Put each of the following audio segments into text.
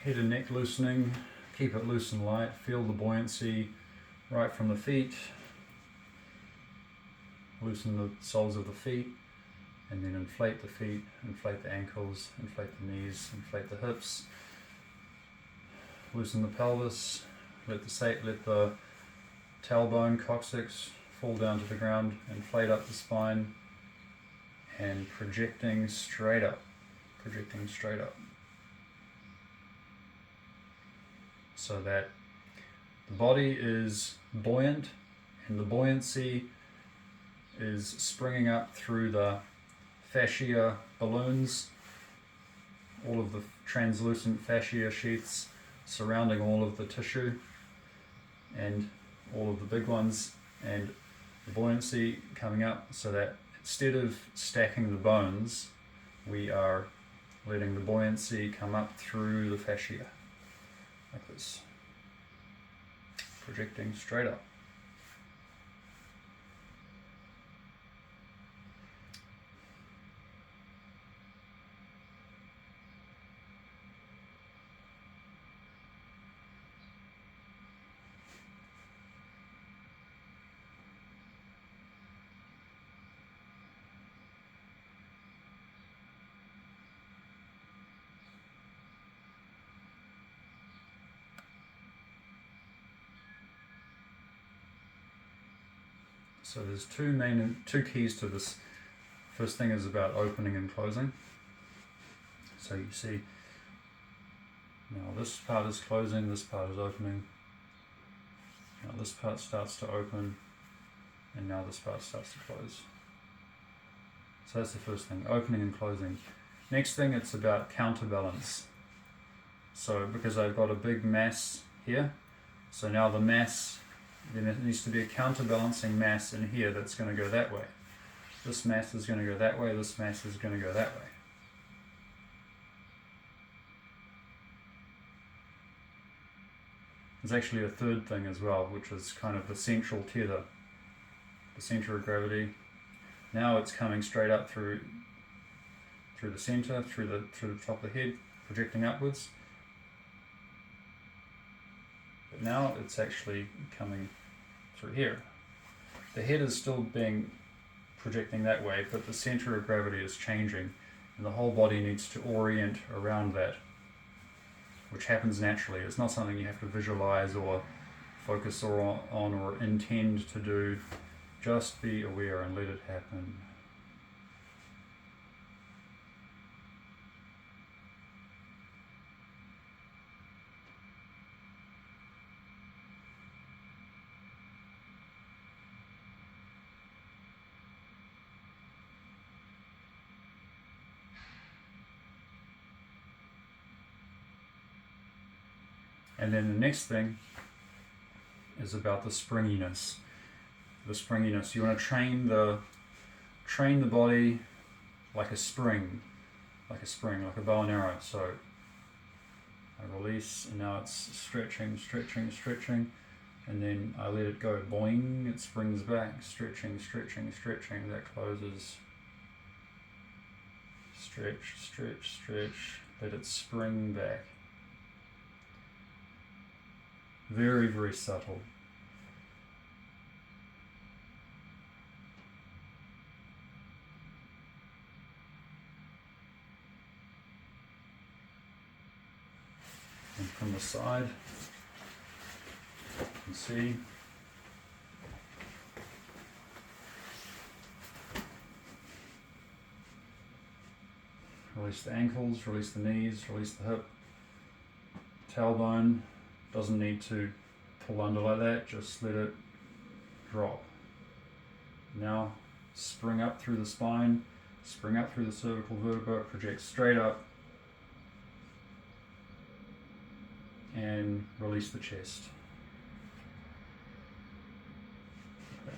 head and neck loosening. Keep it loose and light. Feel the buoyancy right from the feet. Loosen the soles of the feet, and then inflate the feet, inflate the ankles, inflate the knees, inflate the hips. Loosen the pelvis. Let the tailbone, coccyx fall down to the ground. Inflate up the spine, and projecting straight up. Projecting straight up. So that the body is buoyant, and the buoyancy is springing up through the fascia balloons, all of the translucent fascia sheaths surrounding all of the tissue and all of the big ones, and the buoyancy coming up so that instead of stacking the bones, we are letting the buoyancy come up through the fascia like this, projecting straight up. So there's two keys to this. First thing is about opening and closing. So you see, now this part is closing, this part is opening. Now this part starts to open, and now this part starts to close. So that's the first thing, opening and closing. Next thing, it's about counterbalance. So because I've got a big mass here, so now the mass, then it needs to be a counterbalancing mass in here that's going to go that way. This mass is going to go that way, this mass is going to go that way. There's actually a third thing as well, which is kind of the central tether, the center of gravity. Now it's coming straight up through the center, through the top of the head, projecting upwards. But now it's actually coming through here. The head is still projecting that way, but the center of gravity is changing, and the whole body needs to orient around that, which happens naturally. It's not something you have to visualize or focus on or intend to do. Just be aware and let it happen. And then the next thing is about the springiness. The springiness. You want to train the body like a spring, like a bow and arrow. So I release, and now it's stretching, stretching, stretching, and then I let it go. Boing, it springs back, stretching, stretching, stretching. That closes. Stretch, stretch, stretch. Let it spring back. Very, very subtle. And from the side, you can see release the ankles, release the knees, release the hip, tailbone. Doesn't need to pull under like that, just let it drop. Now spring up through the spine, spring up through the cervical vertebra, project straight up, and release the chest. Okay.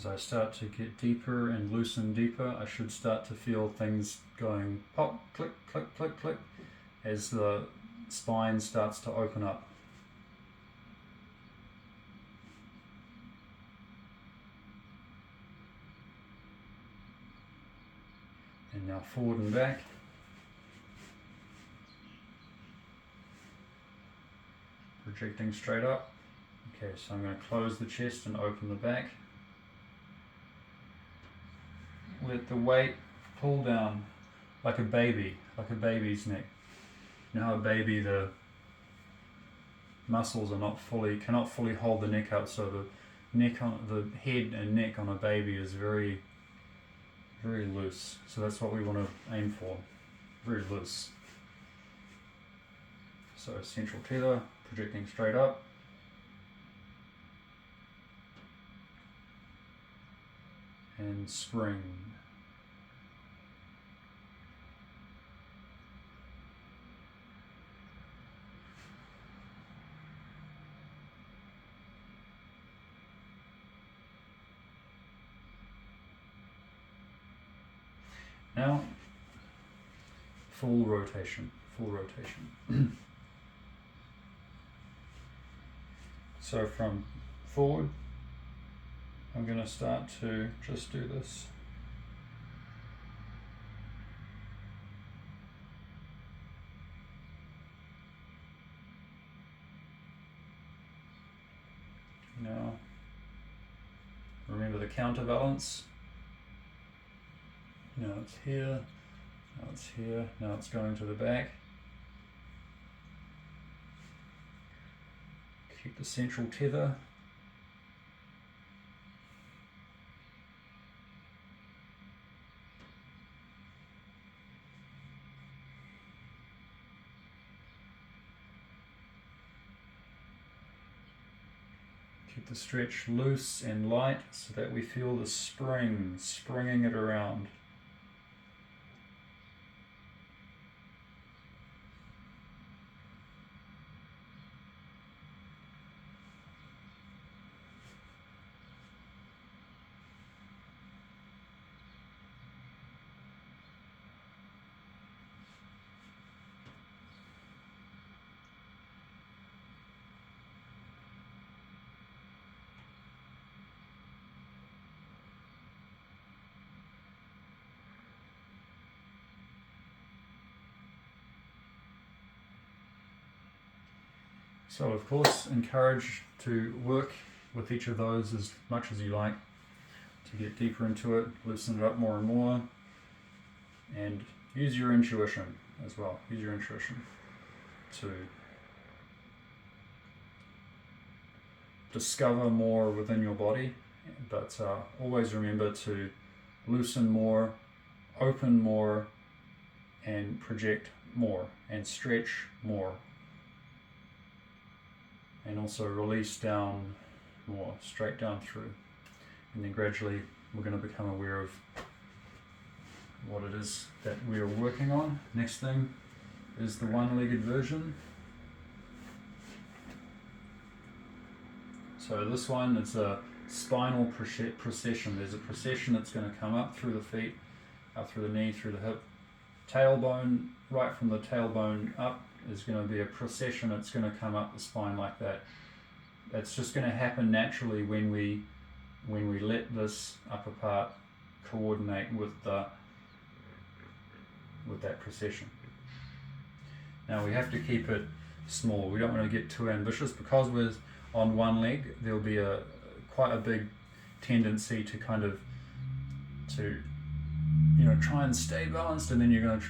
As I start to get deeper and loosen deeper, I should start to feel things going pop, click, click, click, click, as the spine starts to open up. And now forward and back. Projecting straight up. Okay, so I'm going to close the chest and open the back. Let the weight pull down like a baby, like a baby's neck. You know how a baby, the muscles are cannot fully hold the neck up, so the head and neck on a baby is very, very loose. So that's what we want to aim for, very loose. So central tether, projecting straight up. And spring. Now, full rotation, full rotation. So from forward, I'm going to start to just do this. Now, remember the counterbalance. Now it's here, now it's here, now it's going to the back. Keep the central tether. Keep the stretch loose and light so that we feel the springing it around. So of course, encourage to work with each of those as much as you like to get deeper into it, loosen it up more and more, and use your intuition as well. Use your intuition to discover more within your body, but always remember to loosen more, open more, and project more, and stretch more. And also release down more, straight down through. And then gradually we're going to become aware of what it is that we are working on. Next thing is the one-legged version. So this one is a spinal procession. There's a procession that's going to come up through the feet, up through the knee, through the hip. Tailbone, right from the tailbone up, is going to be a procession that's going to come up the spine like that. That's just going to happen naturally when we let this upper part coordinate with that procession. Now we have to keep it small. We don't want to get too ambitious because we're on one leg. There'll be quite a big tendency to kind of try and stay balanced, and then you're going to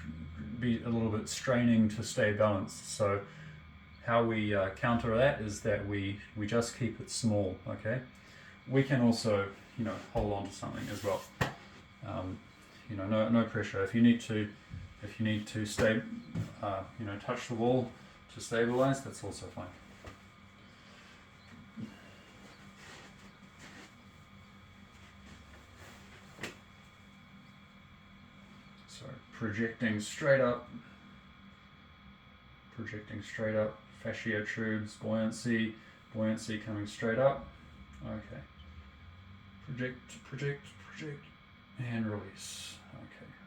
be a little bit straining to stay balanced. So how we counter that is that we just keep it small. Okay, we can also hold on to something as well. No pressure. If you need to stay touch the wall to stabilize, that's also fine. So projecting straight up, fascia tubes, buoyancy coming straight up. Okay. project, project, project, and release. Okay.